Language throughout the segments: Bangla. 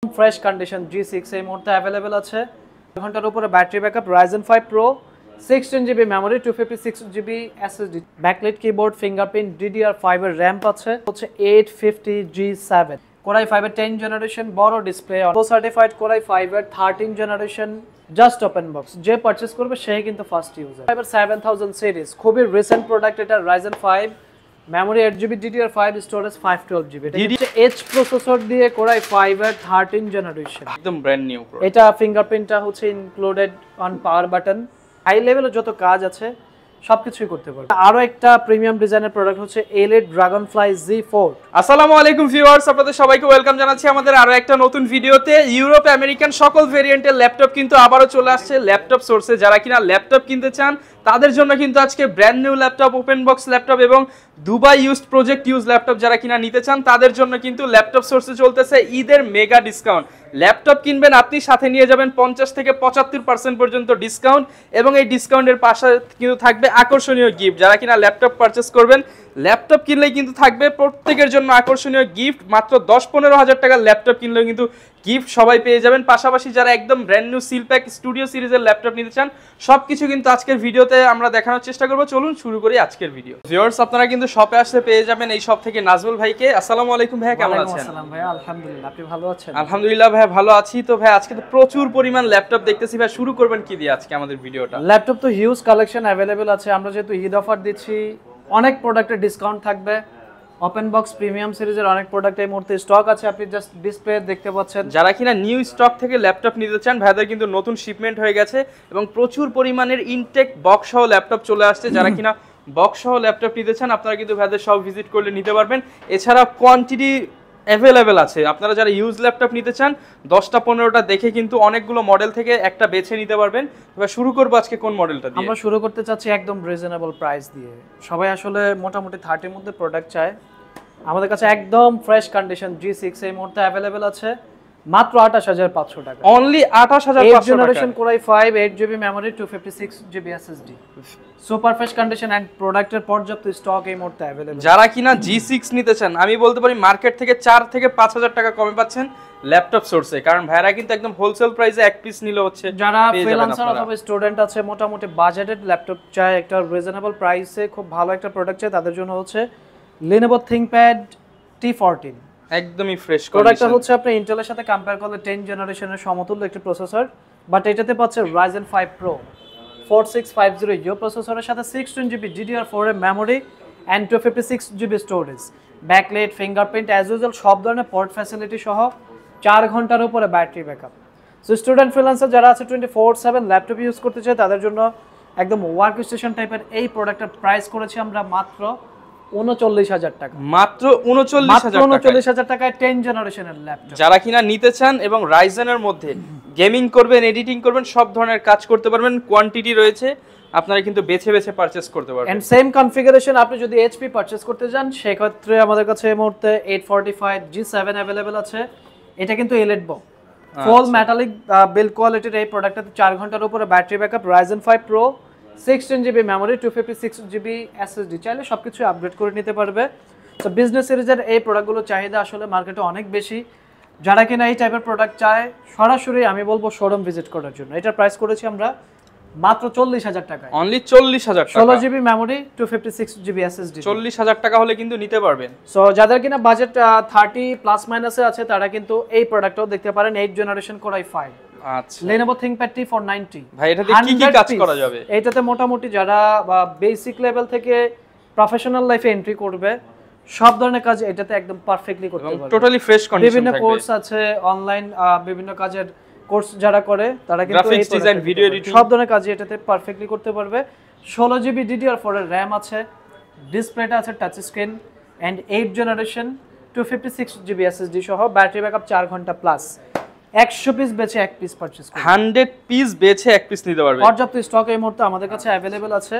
फ्रेश कंडीशन G6 এই মুহূর্তে अवेलेबल আছে ঘন্টার উপরে battery backup Ryzen 5 Pro 16GB memory 256GB SSD backlight keyboard fingerprint DDR5 এর র‍্যাম আছে হচ্ছে 850G7 Core i5 এর 10 জেনারেশন বড় display auto certified Core i5 এর 13 জেনারেশন জাস্ট ওপেন বক্স যে পারচেজ করবে সেই কিন্তু ফার্স্ট ইউজার i5 7000 সিরিজ খুবই রিসেন্ট প্রোডাক্ট এটা Ryzen 5 memory 8GB DDR5 storage 512GB এটা H প্রসেসর দিয়ে Core i5 এর 13 জেনারেশন একদম ব্র্যান্ড নিউ এটা ফিঙ্গারপ্রিন্টটা হচ্ছে included on power button high লেভেলে যত কাজ আছে সবকিছুই করতে পারবে আরো একটা প্রিমিয়াম ডিজাইনের প্রোডাক্ট হচ্ছে Elite Dragonfly Z4 আসসালামু আলাইকুম ভিউয়ার্স আপনাদের সবাইকে ওয়েলকাম জানাচ্ছি আমাদের আরো একটা নতুন ভিডিওতে ইউরোপ আমেরিকান সকল ভেরিয়েন্টের ল্যাপটপ কিন্তু আবারো চলে আসছে ল্যাপটপ সোর্সে যারা কিনা ল্যাপটপ কিনতে চান তাদের জন্য কিন্তু আজকে brand new laptop open box laptop এবং Dubai used project use laptop যারা কিনা নিতে চান তাদের জন্য কিন্তু ল্যাপটপ সোর্সে চলতেছে ঈদের মেগা ডিসকাউন্ট ল্যাপটপ কিনবেন আপনি সাথে নিয়ে যাবেন 50 থেকে 75% পর্যন্ত ডিসকাউন্ট এবং এই ডিসকাউন্টের পাশে কিন্তু থাকবে আকর্ষণীয় গিফট যারা কিনা ল্যাপটপ পারচেজ করবেন ল্যাপটপ কিনলেই কিন্তু থাকবে প্রত্যেকের জন্য আকর্ষণীয় গিফট মাত্র 10-15 হাজার টাকার ল্যাপটপ কিনলেও কিন্তু গিফট সবাই পেয়ে যাবেন পাশাপাশি যারা একদম ব্র্যান্ড নিউ সিলপ্যাক স্টুডিও সিরিজের ল্যাপটপ নিতে চান সবকিছু কিন্তু আজকের ভিডিওতে আমরা দেখানোর চেষ্টা করব চলুন শুরু করি আজকের ভিডিও ভিউয়ার্স আপনারা কিন্তু শপে আসলে পেয়ে যাবেন এই শপ থেকে নাজমুল ভাইকে আসসালামু আলাইকুম ভাই কেমন আছেন আসসালাম ভাই আলহামদুলিল্লাহ আপনি ভালো আছেন আলহামদুলিল্লাহ ভাই ভালো আছি তো ভাই আজকে তো প্রচুর পরিমাণ ল্যাপটপ দেখতেছি ভাই শুরু করবেন কি দিয়ে আজকে আমাদের ভিডিওটা ল্যাপটপ তো হিউজ কালেকশন अवेलेबल আছে আমরা যেহেতু ঈদ অফার দিচ্ছি অনেক প্রোডাক্টের ডিসকাউন্ট থাকবে ওপেন বক্স প্রিমিয়াম সিরিজের অনেক প্রোডাক্ট এই মুহূর্তে স্টক আছে আপনি জাস্ট ডিসপ্লে দেখতে পাচ্ছেন যারা কিনা নিউ স্টক থেকে ল্যাপটপ নিতে চান ভাইদের কিন্তু নতুন শিপমেন্ট হয়ে গেছে এবং প্রচুর পরিমাণের ইনটেক বক্স সহ ল্যাপটপ চলে আসছে যারা কিনা বক্স সহ ল্যাপটপ নিতে চান আপনারা কিন্তু ভাইদের সব ভিজিট করলে নিতে পারবেন এছাড়া কোয়ান্টিটি अवेलेबल আছে আপনারা যারা ইউজ ল্যাপটপ নিতে চান 10টা 15টা দেখে কিন্তু অনেকগুলো মডেল থেকে একটা বেছে নিতে পারবেন এবার শুরু করব আজকে কোন মডেলটা দিয়ে আমরা শুরু করতে চাচ্ছি একদম রিজনেবল প্রাইস দিয়ে সবাই আসলে মোটামুটি 30 এর মধ্যে প্রোডাক্ট চায় আমাদের কাছে একদম ফ্রেশ কন্ডিশন G6 এই মুহূর্তে अवेलेबल আছে মাত্র 28500 টাকা অনলি 28500 টাকা generation Core i5 8GB memory 256GB SSD super fresh condition and প্রোডাক্টের পর্যাপ্ত স্টক এই মুহূর্তে अवेलेबल যারা কিনা G6 নিতে চান আমি বলতে পারি মার্কেট থেকে 4 থেকে 5000 টাকা কমে পাচ্ছেন ল্যাপটপ সোর্সে কারণ ভাইরা কিন্তু একদম হোলসেল প্রাইসে এক পিস নিলে হচ্ছে যারা ফ্রিল্যান্সার অথবা স্টুডেন্ট আছে মোটামুটি বাজেটেড ল্যাপটপ চায় একটা রিজনেবল প্রাইসে খুব ভালো একটা প্রোডাক্ট চায় তাদের জন্য হচ্ছে Lenovo ThinkPad T14 একদমই ফ্রেশ প্রোডাক্টটা হচ্ছে আপনি ইন্টেলের সাথে কম্পেয়ার করলে 10 জেনারেশনের সমতুল্য একটি প্রসেসর বাট এটাতে পাচ্ছে Ryzen 5 Pro 4650U প্রসেসরের সাথে 16GB DDR4 এর memory and 256GB storage backlight fingerprint as usual সব ধরনের পোর্ট ফ্যাসিলিটি সহ 4 ঘন্টার উপরে battery backup so student freelancer যারা আছে 24/7 ল্যাপটপ ইউজ করতে চায় তাদের জন্য একদম ওয়ার্ক স্টেশন টাইপের এই প্রোডাক্টের প্রাইস করেছি আমরা মাত্র 39000 টাকা মাত্র 39000 টাকায় 10 জেনারেশনের ল্যাপটপ যারা কিনা নিতে চান এবং Ryzen এর মধ্যে গেমিং করবেন এডিটিং করবেন সব ধরনের কাজ করতে পারবেন কোয়ান্টিটি রয়েছে আপনারা কিন্তু বেছে বেছে পারচেজ করতে পারবেন এন্ড সেম কনফিগারেশন আপনি যদি HP পারচেজ করতে যান সেই ক্ষেত্রে আমাদের কাছে এই মুহূর্তে 845G7 अवेलेबल আছে এটা কিন্তু Elite বক্স ফুল মেটালিক বিল্ড কোয়ালিটির এই প্রোডাক্টটাতে 4 ঘন্টার উপরে battery backup Ryzen 5 Pro 16GB memory 256GB SSD চাইলে সবকিছু আপগ্রেড করে নিতে পারবে সো বিজনেস সিরিজের এই প্রোডাক্টগুলো চাহিদা আসলে মার্কেটে অনেক বেশি যারা কিনা এই টাইপের প্রোডাক্ট চায় সরাসরি আমি বলবো শোরুম ভিজিট করার জন্য এটার প্রাইস করেছি আমরা মাত্র 40000 টাকা অনলি 40000 টাকা 16GB মেমরি 256GB SSD 40000 টাকা হলে কিন্তু নিতে পারবেন সো যাদের কিনা বাজেট 30 প্লাস মাইনাসে আছে তারা কিন্তু এই প্রোডাক্টটাও দেখতে পারেন 8 জেনারেশন Core i5 আচ্ছা Lenovo ThinkPad T490 ভাই এটাতে কি কি কাজ করা যাবে এটাতে মোটামুটি যারা বেসিক লেভেল থেকে প্রফেশনাল লাইফে এন্ট্রি করবে সব ধরনের কাজ এটাতে একদম পারফেক্টলি করতে পারবে টোটালি ফ্রেশ কন্ডিশন থাকবে বিভিন্ন কোর্স আছে অনলাইন বিভিন্ন কাজের কোর্স যারা করে তারা কিন্তু গ্রাফিক্স ডিজাইন ভিডিও এডিটিং সব ধরনের কাজ এটাতে পারফেক্টলি করতে পারবে 16GB DDR4 এর RAM আছে ডিসপ্লেটা আছে touch screen and 8 generation 256GB SSD সহ ব্যাটারি ব্যাকআপ 4 ঘন্টা প্লাস 100 পিস বেচে এক পিস পারচেজ করবে 100 পিস বেচে এক পিস নিতে পারবে পর্যাপ্ত স্টক এই মুহূর্তে আমাদের কাছে अवेलेबल আছে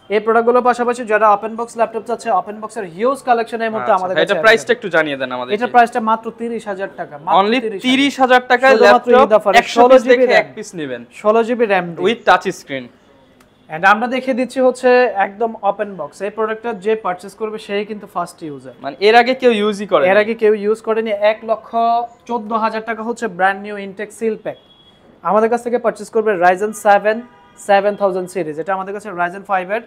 এই প্রোডাক্টগুলোর পাশাপাশি যারা ওপেন বক্স ল্যাপটপ আছে ওপেন বক্সের হিউজ কালেকশন এই মুহূর্তে আমাদের কাছে এটা প্রাইসটা একটু জানিয়ে দেন আমাদের এটা প্রাইসটা মাত্র 30000 টাকা অনলি 30000 টাকায় ল্যাপটপ 100 পিস দেখে এক পিস নেবেন 16GB RAM with touch screen and আমরা দেখিয়ে দিচ্ছি হচ্ছে একদম ওপেন বক্স। এই প্রোডাক্টটা যে পারচেজ করবে সেই কিন্তু ফার্স্ট ইউজার, মানে এর আগে কেউ ইউজই করে এর আগে কেউ ইউজ করেনি। 1,14,000 টাকা হচ্ছে brand new intact seal pack. আমাদের কাছ থেকে পারচেজ করবে Ryzen 7 7000 সিরিজ। এটা আমাদের কাছে Ryzen 5 এর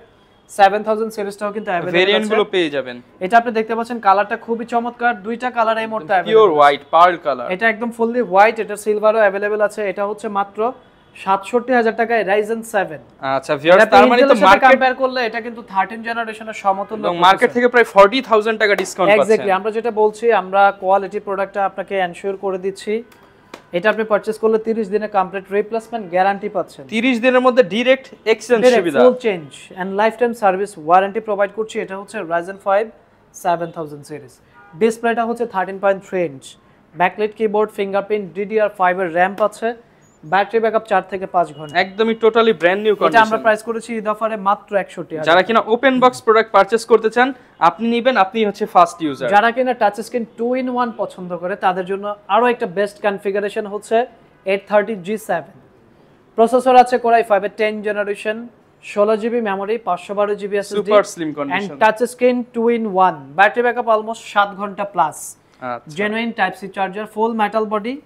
7000 সিরিজটাও কিন্তু अवेलेबल আছে, ভেরিয়েন্ট গুলো পেয়ে যাবেন। এটা আপনি দেখতে পাচ্ছেন কালারটা খুবই চমৎকার, দুইটা কালার এই মুহূর্তে available, pure white pearl colour. এটা একদম ফুললি হোয়াইট, এটা সিলভারও अवेलेबल আছে। এটা হচ্ছে মাত্র 67000 টাকায় Ryzen 7। আচ্ছা ভিউয়ার্স, তার মানে তো মার্কেট কম্পেয়ার করলে এটা কিন্তু 13 জেনারেশনের সমতুল্য, এবং মার্কেট থেকে প্রায় 40000 টাকা ডিসকাউন্ট পাচ্ছেন। এক্স্যাক্টলি, আমরা যেটা বলছি আমরা কোয়ালিটি প্রোডাক্টটা আপনাকে এনশিওর করে দিচ্ছি। এটা আপনি পারচেজ করলে 30 দিনের কমপ্লিট রিপ্লেসমেন্ট গ্যারান্টি পাচ্ছেন, 30 দিনের মধ্যে ডাইরেক্ট এক্সচেঞ্জ সুবিধা, full change and life time service warranty provide করছি। এটা হচ্ছে Ryzen 5 7000 সিরিজ। ডিসপ্লেটা হচ্ছে 13.3 inch, backlight keyboard, fingerprint, DDR5 এর র‍্যাম্প আছে, ব্যাটারি ব্যাকআপ 4 থেকে 5 ঘন্টা, একদমই টোটালি ব্র্যান্ড নিউ এটা কন্ডিশন। আমরা প্রাইস করেছি ঈদ অফারে মাত্র 61,000। যারা কিনা ওপেন বক্স প্রোডাক্ট পারচেজ করতে চান আপনি নেবেন, আপনি হচ্ছে ফার্স্ট ইউজার। যারা কিনা টাচ স্ক্রিন 2-in-1 পছন্দ করে তাদের জন্য আরো একটা বেস্ট কনফিগারেশন হচ্ছে 830G7। প্রসেসর আছে Core i5 এর 10 generation, 16GB memory, 512GB SSD, super slim and condition, touch screen 2-in-1, battery backup almost 7 ঘন্টা প্লাস, আচ্ছা genuine type C charger, full metal body.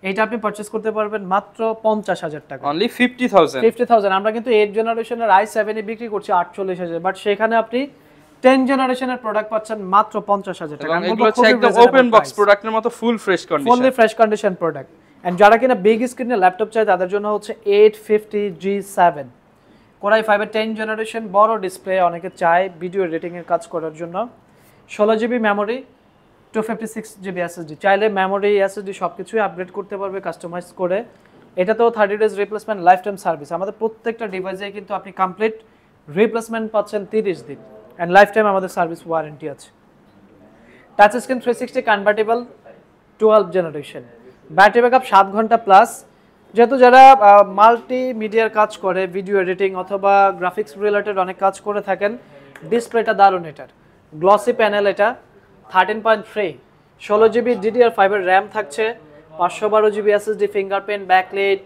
এটা আপনি পারচেজ করতে পারবেন মাত্র 50,000 টাকা, অনলি 50000। 50,000। আমরা কিন্তু 8 জেনারেশনের i7 এ বিক্রি করছি 48,000, বাট সেখানে আপনি 10 জেনারেশনের প্রোডাক্ট পাচ্ছেন মাত্র 50,000 টাকা। এবং এগুলো হচ্ছে একদম ওপেন বক্স প্রোডাক্টের মতো full fresh condition, fully fresh condition product. And যারা কিনা বিগ স্ক্রিনে ল্যাপটপ চায় তাদের জন্য হচ্ছে 850G7, Core i5 এর 10 জেনারেশন, বড় ডিসপ্লে অনেকে চায় ভিডিও এডিটিং এর কাজ করার জন্য, 16GB মেমরি, 256GB SSD। চাইলে মেমরি SSD সবকিছুই আপগ্রেড করতে পারবে কাস্টমাইজ করে। এটা তো 30 days replacement life time service. আমাদের প্রত্যেকটা ডিভাইসে কিন্তু আপনি কমপ্লিট রিপ্লেসমেন্ট পাচ্ছেন 30 দিন, এন্ড লাইফ টাইম আমাদের সার্ভিস ওয়ারেন্টি আছে। Touch screen 360 convertible 12 generation, battery backup 7 ঘন্টা প্লাস। যেহেতু যারা মাল্টিমিডিয়ার কাজ করে, ভিডিও এডিটিং অথবা গ্রাফিক্স রিলেটেড অনেক কাজ করে থাকেন, ডিসপ্লেটা দারুণ। এটার গ্লসি প্যানেল, এটা 13.3, 16GB DDR5 এর র‍্যাম থাকছে, 512GB SSD, fingerprint, backlight,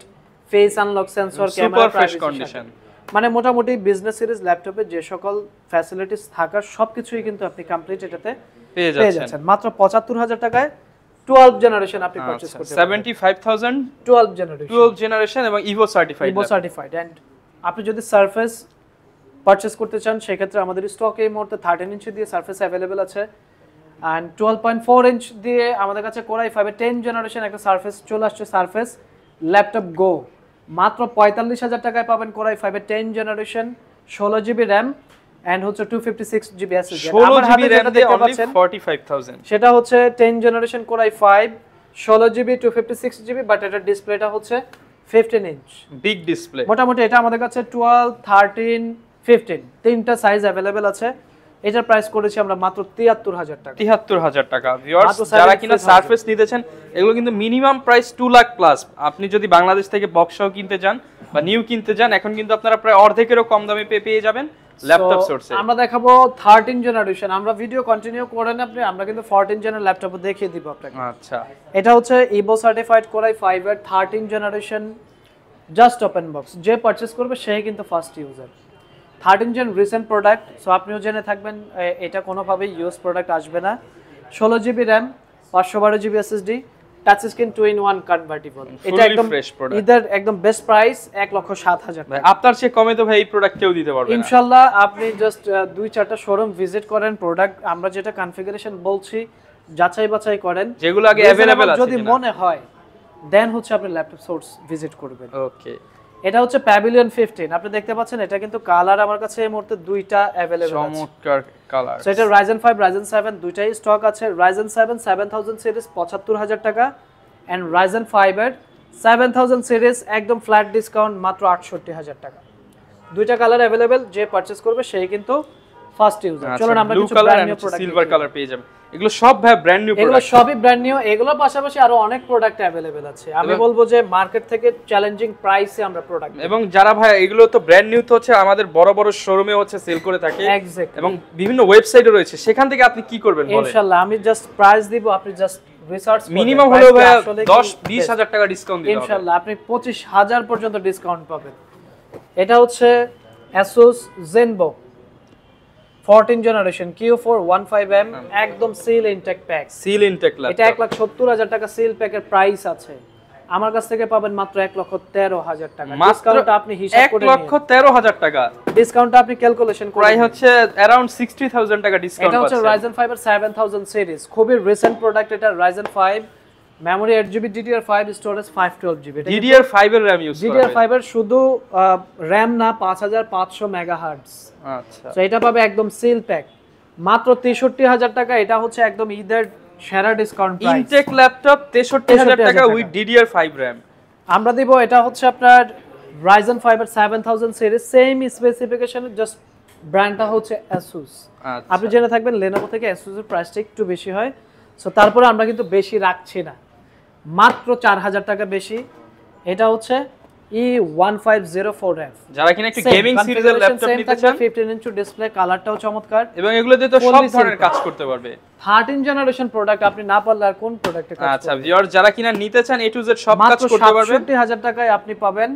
face unlock sensor, camera, fresh condition. মানে মোটামুটি বিজনেস সিরিজ ল্যাপটপে যে সকল ফ্যাসিলিটিস থাকার সবকিছুই কিন্তু আপনি কমপ্লিট এটাতে পেয়ে পেয়ে যাচ্ছেন মাত্র 75,000 টাকায়। 12 জেনারেশন আপনি পারচেজ করতে পারবেন, 75,000 12 জেনারেশন, 12 জেনারেশন এবং ইভো সার্টিফাইড। এন্ড আপনি যদি সারফেস পারচেজ করতে চান সেক্ষেত্রে আমাদের স্টকে এই মুহূর্তে 13 ইঞ্চি দিয়ে সারফেস अवेलेबल আছে, এন্ড 12.4 ইঞ্চ দিয়ে আমাদের কাছে Core i5 এর 10 জেনারেশন একটা সারফেস চলে আসছে, সারফেস ল্যাপটপ গো। মাত্র 45,000 টাকায় পাবেন Core i5 এর 10 জেনারেশন, 16GB RAM এন্ড হচ্ছে 256GB SSD। 16GB RAM দিয়ে অনলি 45,000। সেটা হচ্ছে 10 generation Core i5, 16GB 256GB, but এটার ডিসপ্লেটা হচ্ছে 15 ইঞ্চ, বিগ ডিসপ্লে। মোটামুটি এটা আমাদের কাছে 12, 13, 15 তিনটা সাইজ अवेलेबल আছে। এটার প্রাইস করেছি আমরা মাত্র 73,000 টাকা, 73,000 টাকা। ভিউয়ার্স, যারা কিনা সারফেস নিতে চান এগুলো কিন্তু মিনিমাম প্রাইস 2 লাখ প্লাস। আপনি যদি বাংলাদেশ থেকে বক্সও কিনতে চান বা নিউ কিনতে চান, এখন কিন্তু আপনারা প্রায় অর্ধেকেরও কম দামে পেয়ে যাবেন ল্যাপটপ সোর্সে। আমরা দেখাবো 13 জেনারেশন, আমরা ভিডিও কন্টিনিউ করেন আপনি, আমরা কিন্তু 14 জেনার ল্যাপটপ দেখিয়ে দিব আপনাকে। আচ্ছা, এটা হচ্ছে ইভো সার্টিফাইড Core i5 এর 13 জেনারেশন, জাস্ট ওপেন বক্স। যে পারচেজ করবে সেই কিন্তু first user. 13 gen recent product, so আপনিও জেনে থাকবেন এটা কোনোভাবেই ইউজ প্রোডাক্ট আসবে না। 16GB RAM, 512GB SSD, touch screen 2-in-1 convertible. এটা একদম ফ্রেশ প্রোডাক্ট, এটার একদম বেস্ট প্রাইস 1,07,000 ভাই আপনার চেয়ে কমে তো ভাই এই প্রোডাক্ট কেউ দিতে পারবে না ইনশাআল্লাহ। আপনি জাস্ট 2-4টা শোরুম ভিজিট করেন, প্রোডাক্ট আমরা যেটা কনফিগারেশন বলছি যাচাই বাছাই করেন, যেগুলো আগে अवेलेबल আছে যদি মনে হয় দেন হচ্ছে আপনি ল্যাপটপ সোর্স ভিজিট করবেন। ওকে, এটা হচ্ছে প্যাভিলিয়ন 15, আপনি দেখতে পাচ্ছেন এটা কিন্তু কালার আমার কাছে এই মুহূর্তে দুইটা अवेलेबल আছে, চমৎকার কালার। সো এটা Ryzen 5 Ryzen 7 দুইটাই স্টক আছে। Ryzen 7 7000 সিরিজ 75,000 টাকা, এন্ড Ryzen 5 এর 7000 সিরিজ একদম ফ্ল্যাট ডিসকাউন্ট মাত্র 68,000 টাকা। দুইটা কালার अवेलेबल, যে পারচেজ করবে সেই কিন্তু ফার্স্ট ইউজার। চলুন আমরা কিছু brand new product, silver colour পেয়ে যাবেন। এগুলো সব ভাই ব্র্যান্ড নিউ এগুলো প্রোডাক্ট, সবই ব্র্যান্ড নিউ। এগুলোর পাশাপাশি আরো অনেক প্রোডাক্ট अवेलेबल আছে। আমি বলবো যে মার্কেট থেকে চ্যালেঞ্জিং প্রাইসে আমরা প্রোডাক্ট, এবং যারা ভাই এগুলো তো ব্র্যান্ড নিউ তো হচ্ছে আমাদের বড় বড় শোরুমে হচ্ছে সেল করে থাকে, এক্স্যাক্টলি, এবং বিভিন্ন ওয়েবসাইটে রয়েছে, সেখান থেকে আপনি কি করবেন বলেন? ইনশাআল্লাহ আমি জাস্ট প্রাইস দিব, আপনি জাস্ট রিসার্চ মিনিমাম হলো ভাই 10-20,000 টাকা ডিসকাউন্ট দিবেন ইনশাআল্লাহ। আপনি 25,000 পর্যন্ত ডিসকাউন্ট পাবেন। এটা হচ্ছে Asus ZenBook 14 generation Q415M একদম seal intact pack. Seal intact laptop. এটা 1,70,000 টাকা সিল প্যাকের প্রাইস আছে। আমার কাছ থেকে পাবেন মাত্র 1,13,000 টাকা। ডিসকাউন্ট আপনি হিসাব করে নিন। 1,13,000 টাকা। ডিসকাউন্ট আপনি ক্যালকুলেশন করে প্রায় হচ্ছে अराउंड 60,000 টাকা ডিসকাউন্ট পাচ্ছেন। এটা হচ্ছে পাচ্ছেন। Ryzen 5 এর 7000 সিরিজ, খুবই রিসেন্ট প্রোডাক্ট। এটা Ryzen 5 memory 8GB DDR5 storage 512GB। DDR5 এর RAM ইউজ করা হয়। DDR5 এর শুধু RAM না 5500 মেগাহার্টজ। আচ্ছা। সো এটা পাবে একদম সিল প্যাক মাত্র 63000 টাকা। এটা হচ্ছে একদম ঈদের সেরা ডিসকাউন্ট প্রাইস। ইনটেক ল্যাপটপ 63000 টাকা উইথ DDR5 RAM। আমরা দিব এটা হচ্ছে আপনার Ryzen 5 এর 7000 সিরিজ, সেম স্পেসিফিকেশন, জাস্ট ব্র্যান্ডটা হচ্ছে Asus। আচ্ছা। আপনি জেনে থাকবেন Lenovo থেকে Asus এর প্রাইসটা একটু বেশি হয়। সো তারপরে আমরা কিন্তু বেশি রাখছি না, মাত্র 4000 টাকা বেশি। এটা হচ্ছে E1504F। যারা কিনা একটু গেমিং সিরিজের ল্যাপটপ নিতে চান, 15 ইঞ্চি ডিসপ্লে, কালারটাও চমৎকার এবং এগুলো দিয়ে তো সব ধরনের কাজ করতে পারবে। 13 জেনারেশন প্রোডাক্ট, আপনি না পারলে আর কোন প্রোডাক্টে কাজ করবেন? আচ্ছা ভিউয়ার, যারা কিনা নিতে চান A to Z সব কাজ করতে পারবেন। 67000 টাকায় আপনি পাবেন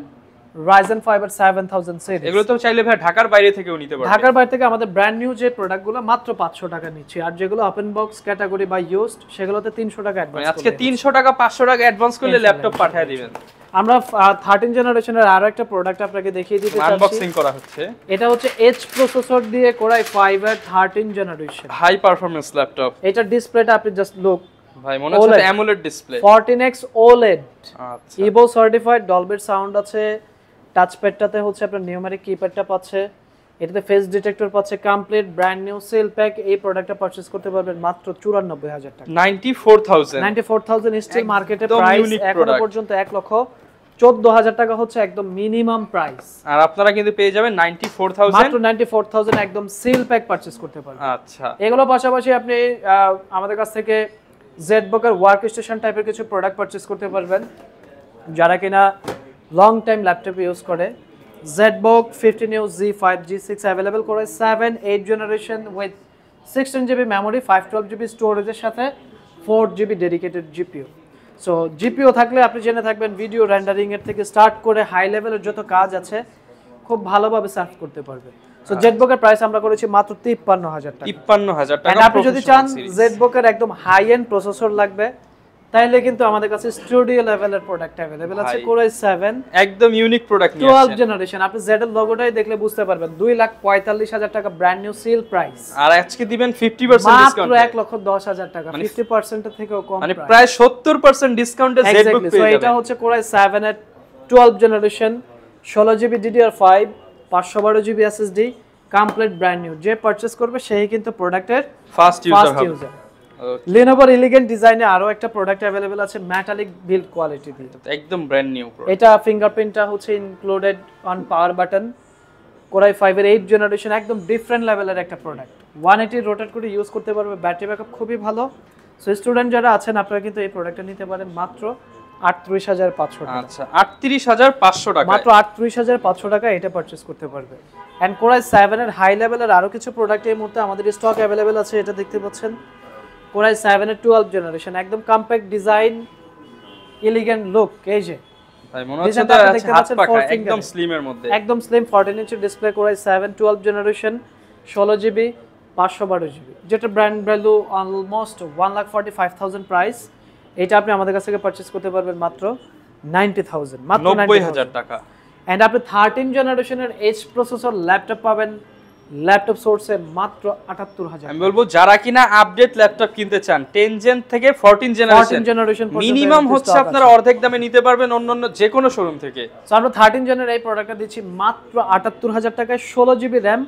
Ryzen 5 এর 7000 সিরিজ। এগুলো তো চাইলে ভাই ঢাকার বাইরে থেকেও নিতে পারবেন। ঢাকার বাইরে থেকে আমাদের ব্র্যান্ড নিউ যে প্রোডাক্টগুলো মাত্র 500 টাকা নিচ্ছি, আর যেগুলো ওপেন বক্স ক্যাটাগরি বা ইউজড সেগুলোতে 300 টাকা অ্যাডভান্স। আজকে 300 টাকা 500 টাকা অ্যাডভান্স করলে ল্যাপটপ পাঠিয়ে দিবেন। আমরা 13 জেনারেশনের আরো একটা প্রোডাক্ট আপনাকে দেখিয়ে দিতে চাচ্ছি। আনবক্সিং করা হচ্ছে। এটা হচ্ছে H প্রসেসর দিয়ে Core i5 এর 13 জেনারেশন হাই পারফরম্যান্স ল্যাপটপ। এটা ডিসপ্লেটা আপনি জাস্ট লুক, ভাই মনে হচ্ছে AMOLED ডিসপ্লে। 14x OLED, আচ্ছা। ইভো সার্টিফাইড, ডলবি সাউন্ড আছে। টাচপ্যাডটাতে হচ্ছে আপনার নিউমেরিক কিপ্যাডটা পাচ্ছে, এটাতে ফেস ডিটেক্টর পাচ্ছে, complete brand new sell pack. এই প্রোডাক্টটা পারচেজ করতে পারবেন মাত্র 94000 টাকা। 94,000 স্টিল মার্কেটে প্রাইস এখনো পর্যন্ত 1,14,000 টাকা হচ্ছে একদম মিনিমাম প্রাইস। আর আপনারা কিন্তু পেয়ে যাবেন 94,000, মাত্র 94,000 একদম সিল প্যাক পারচেজ করতে পারবেন। আচ্ছা। এগুলো পাশাপাশি আপনি আমাদের কাছ থেকে ZBook এর ওয়ার্ক স্টেশন টাইপের কিছু প্রোডাক্ট পারচেজ করতে পারবেন। যারা কিনা লং টাইম ল্যাপটপ ইউজ করে, ZBook 15U Z5 G6 available করে 7 8 generation with 16GB memory, 512GB স্টোরেজের সাথে 4GB dedicated GPU। So GPU থাকলে আপনি জেনে থাকবেন ভিডিও রেন্ডারিং এর থেকে স্টার্ট করে হাই লেভেলের যত কাজ আছে খুব ভালোভাবে সার্ভ করতে পারবে। সো ZBook এর প্রাইস আমরা করেছি মাত্র 53000 টাকা। 53000 টাকা। আর আপনি যদি চান ZBook এর একদম হাই এন্ড প্রসেসর লাগবে, তাহলে কিন্তু আমাদের কাছে স্টুডিও লেভেলের প্রোডাক্ট अवेलेबल আছে। Core i7 একদম ইউনিক প্রোডাক্ট নিয়ে 12 জেনারেশন, আপনি Z এর লোগোটাই দেখলে বুঝতে পারবেন। 2,45,000 টাকা ব্র্যান্ড নিউ সেল প্রাইস। আর আজকে দিবেন 50% ডিসকাউন্ট, মাত্র 1,10,000 টাকা, 50% এর থেকেও কম, মানে প্রায় 70% ডিসকাউন্টে ZBook পেয়ে যাবেন। এটা হচ্ছে Core i7 এর 12 generation, 16GB DDR5, 512GB SSD, complete brand new. যে পারচেজ করবে সেই কিন্তু প্রোডাক্টের ফার্স্ট ইউজার হবে। Lenovo এলিগেন্ট ডিজাইনে আরো একটা প্রোডাক্ট अवेलेबल আছে মেটালিক বিল্ড কোয়ালিটি দিয়ে, একদম ব্র্যান্ড নিউ প্রোডাক্ট। এটা ফিঙ্গারপ্রিন্টটা হচ্ছে included on power button. Core i5 এর 8 জেনারেশন, একদম ডিফারেন্ট লেভেলের একটা প্রোডাক্ট। 180 রোটেট করে ইউজ করতে পারবে, ব্যাটারি ব্যাকআপ খুবই ভালো। সো স্টুডেন্ট যারা আছেন আপনারা কিন্তু এই প্রোডাক্টটা নিতে পারেন মাত্র 38,500 টাকা। আচ্ছা, 38,500 টাকা, মাত্র 38,500 টাকা এটা পারচেজ করতে পারবে। এন্ড Core i7 এর হাই লেভেলের আরো কিছু প্রোডাক্ট এই মুহূর্তে আমাদের স্টক अवेलेबल আছে, এটা দেখতে পাচ্ছেন। Core i7 এর 12 জেনারেশন, একদম কম্প্যাক্ট ডিজাইন, এলিগেন্ট লুক। এই যে ভাই মনে হচ্ছে তো হাত পাখা একদম স্লিম এর মধ্যে, একদম slim 14 inch display. Core i7 12 generation, 16GB 512GB, যেটা ব্র্যান্ড ভ্যালু অলমোস্ট 1,45,000 প্রাইস। এটা আপনি আমাদের কাছ থেকে পারচেজ করতে পারবেন মাত্র 90,000, মাত্র 90,000 টাকা। এন্ড আপনি 13 জেনারেশনের H প্রসেসর ল্যাপটপ পাবেন ল্যাপটপ সোর্সে মাত্র 78,000। আমি বলবো যারা কিনা আপডেট ল্যাপটপ কিনতে চান 10 জেন থেকে 14 জেনারেশন মিনিমাম হচ্ছে আপনারা অর্ধেক দামে নিতে পারবেন অন্যান্য যে কোনো শোরুম থেকে। সো আমরা 13 জেনের এই প্রোডাক্টটা দিচ্ছি মাত্র 78,000 টাকায়, 16GB RAM,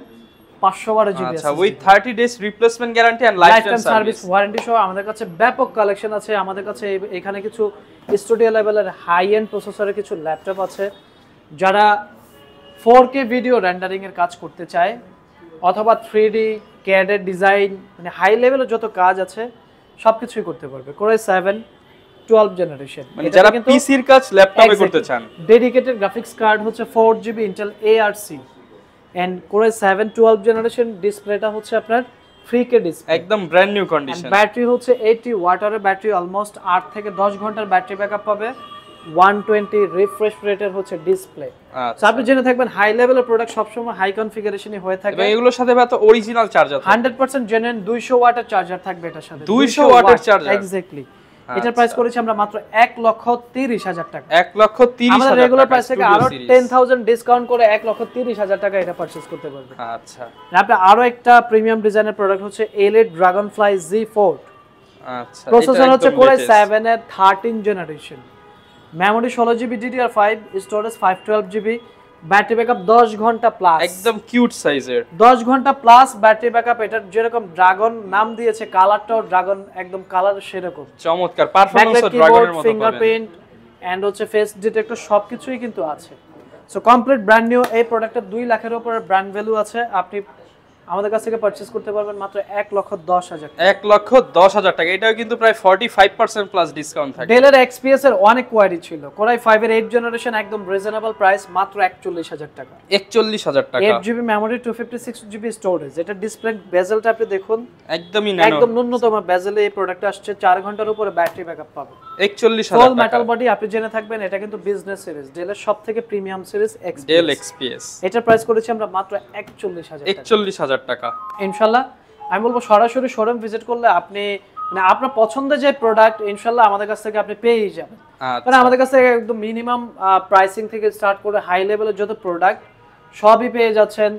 512GB। আচ্ছা, with 30 days replacement guarantee and life time service warranty সহ আমাদের কাছে ব্যাপক কালেকশন আছে। আমাদের কাছে এখানে কিছু স্টুডিও লেভেলের হাই এন্ড প্রসেসরের কিছু ল্যাপটপ আছে। যারা 4K ভিডিও রেন্ডারিং এর কাজ করতে চায় অথবা 3D CAD এর ডিজাইন, মানে হাই লেভেলের যত কাজ আছে সবকিছুই করতে পারবে। Core i7 12 জেনারেশন, মানে যারা পিসির কাজ ল্যাপটপে করতে চান। ডেডিকেটেড গ্রাফিক্স কার্ড হচ্ছে 4GB Intel ARC and Core i7 12 generation, ডিসপ্লেটা হচ্ছে আপনার 3K ডিসপ্লে, একদম ব্র্যান্ড নিউ কন্ডিশন। ব্যাটারি হচ্ছে 80 ওয়াটের ব্যাটারি, অলমোস্ট 8 থেকে 10 ঘন্টার ব্যাটারি ব্যাকআপ পাবে। 120 রিফ্রেশ রেটের হচ্ছে ডিসপ্লে। আচ্ছা, আপনি জেনে থাকবেন হাই লেভেলের প্রোডাক্ট সবসময় হাই কনফিগারেশনই হয়ে থাকে এবং এগুলোর সাথে ভাই তো অরিজিনাল চার্জার 100% জেনুইন 200 ওয়াটের চার্জার থাকবে এটার সাথে। 200 ওয়াটের চার্জার এক্স্যাক্টলি। এটার প্রাইস করেছি আমরা মাত্র 1,30,000 টাকা। 1,30,000 আমাদের রেগুলার প্রাইস থেকে আরো 10,000 ডিসকাউন্ট করে 1,30,000 টাকা এটা পারচেজ করতে পারবেন। আচ্ছা, আপনি আরো একটা প্রিমিয়াম ডিজাইনের প্রোডাক্ট হচ্ছে এলিট ড্রাগনফ্লাই Z4। আচ্ছা, প্রসেসর হচ্ছে কোরাই 7 এর 13 generation, memory 16GB DDR5, storage 512GB, battery backup 10 ঘন্টা প্লাস, একদম কিউট সাইজের 10 ঘন্টা প্লাস ব্যাটারি ব্যাকআপ। এটার যেরকম ড্রাগন নাম দিয়েছে, কালারটাও ড্রাগন, একদম কালার সেরকম চমৎকার পারফরম্যান্স ড্রাগনের মতো পাবেন। ফিঙ্গারপ্রিন্ট এন্ড হচ্ছে ফেস ডিটেক্টর সবকিছুই কিন্তু আছে। সো কমপ্লিট ব্র্যান্ড নিউ এই প্রোডাক্টের 2 লাখের উপরে ব্র্যান্ড ভ্যালু আছে। আপনি আমাদের কাছ থেকে পারচেজ করতে পারবেন মাত্র 1,10,000 টাকা। 1,10,000 টাকা। এটাও কিন্তু প্রায় 45% প্লাস ডিসকাউন্ট থাকে। ডেলের XPS এর অনেক কোয়ারি ছিল, কোরাই 5 এর 8 জেনারেশন একদম রিজনেবল প্রাইস মাত্র 41,000 টাকা। 41,000 টাকা। 8GB memory 256GB storage. এটা ডিসপ্লে বেজেলটা আপনি দেখুন একদমই ন্যানো, একদম ন্যূনতম বেজেলে এই প্রোডাক্ট আসছে। 4 ঘন্টার উপরে ব্যাটারি ব্যাকআপ পাবেন। 41,000 ফুল টাকা। মেটাল বডি আপনি জেনে থাকবেন এটা কিন্তু বিজনেস সিরিজ, ডেলের সবথেকে প্রিমিয়াম সিরিজ ডেল XPS। এটার প্রাইস করেছি আমরা মাত্র 41,000 টাকা। 41,000 টাকা। ইনশাআল্লাহ আমি বলবো সরাসরি শোরুম ভিজিট করলে আপনি মানে আপনার পছন্দের যে প্রোডাক্ট ইনশাআল্লাহ আমাদের কাছ থেকে আপনি পেয়েই যাবেন। কারণ আমাদের কাছ থেকে একদম মিনিমাম প্রাইসিং থেকে স্টার্ট করে হাই লেভেলের যত প্রোডাক্ট সবই পেয়ে যাচ্ছেন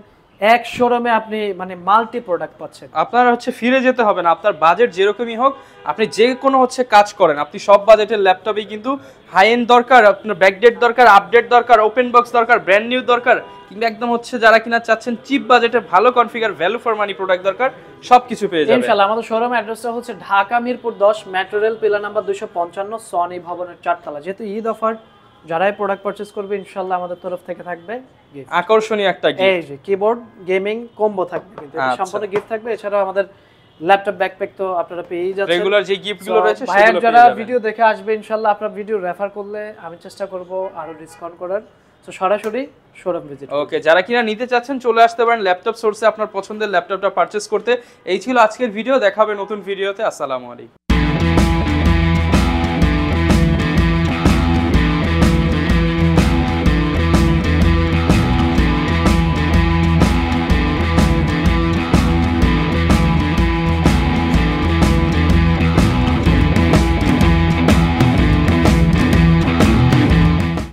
এক শোরুমে। আপনি মানে মাল্টি প্রোডাক্ট পাচ্ছেন। আপনার হচ্ছে ফিরে যেতে হবে না, আপনার বাজেট যেরকমই হোক, আপনি যে কোনো হচ্ছে কাজ করেন, আপনি সব বাজেটের ল্যাপটপই কিন্তু হাই এন্ড দরকার, আপনার ব্যাকডেট দরকার, আপডেট দরকার, ওপেন বক্স দরকার, ব্র্যান্ড নিউ দরকার, কিংবা একদম হচ্ছে যারা কিনা চাচ্ছেন চিপ বাজেটে ভালো configure value for money product দরকার, সবকিছু পেয়ে যাবেন ইনশাআল্লাহ। আমাদের শোরুম অ্যাড্রেসটা হচ্ছে Dhaka Mirpur 10 metro rail pillar number 255 Sony ভবনের 4 তলা। যেহেতু ঈদ অফার, যারাই প্রোডাক্ট পারচেজ করবে ইনশাআল্লাহ আমাদের তরফ থেকে থাকবে গিফট, আকর্ষণীয় একটা গিফট। এই যে কিবোর্ড গেমিং কম্বো থাকবে, কিন্তু এটা সম্পূর্ণ গিফট থাকবে। এছাড়াও আমাদের ল্যাপটপ ব্যাকপ্যাক তো আপনারা পেয়েই যাচ্ছেন। রেগুলার যে গিফটগুলো রয়েছে ভাইয়া সেগুলো যারা পেয়ে যাবেন। ভিডিও দেখে আসবে ইনশাআল্লাহ আপনারা ভিডিও রেফার করলে আমি চেষ্টা করব আরো ডিসকাউন্ট করার। তো সরাসরি শোরুম ভিজিট। ওকে, যারা কিনা নিতে চাচ্ছেন চলে আসতে পারেন ল্যাপটপ সোর্সে আপনার পছন্দের ল্যাপটপটা পারচেজ করতে। এই ছিল আজকের ভিডিও, দেখা হবে নতুন ভিডিওতে। আসসালামু আলাইকুম।